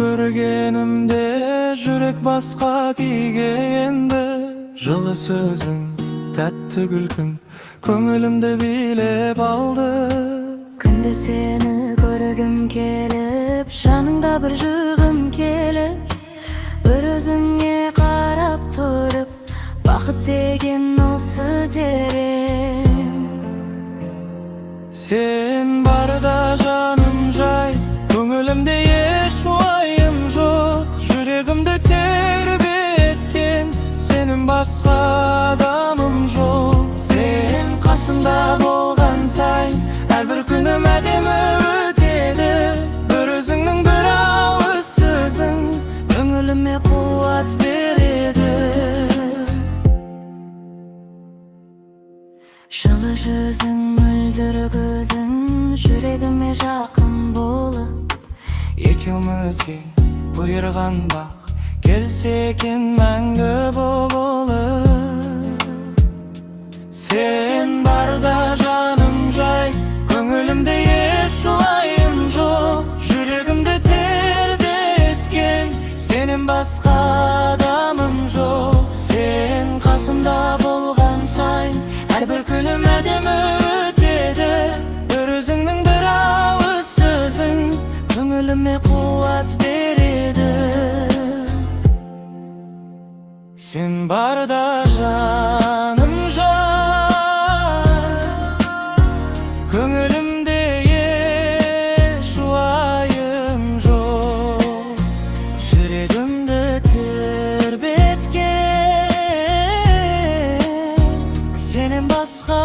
көргенімде жүрек басқа күйгенде, жылы сөзің, тәтті күлкің көңілімді билеп алды. Күнде сені көргім келіп, жаныңда бір жүргім келіп, бір өзіңе қарап тұрып, бақыт деген осы дерем. Сен барда жаным жай, көңілімде еш уайым жоқ, жүрегімді тербеткен сенің басқа адамым жоқ. Сен қасымда болған сайын әрбір күнім әдемі өтеді, бір өзіңнің бір ауыз сөзің көңіліме қуат береді. Жылы жүзің, мөлдір көзің жүрегіме жақын болып, екеумізге бұйырған бақ келсе екен мәңгі болып. Сен барда жаным жай, көңілімде еш уайым жоқ, жүрегімді тербеткен сенен басқа адамым жоқ. Сен қасымда болған сайын әрбір күнім әдемі өтеді, бір өзіңнің бір ауыз сөзің көңіліме қуат береді. Сен барда жаным жай, көңілімде еш уайым жоқ, жүрегімді тербеткен сенен басқа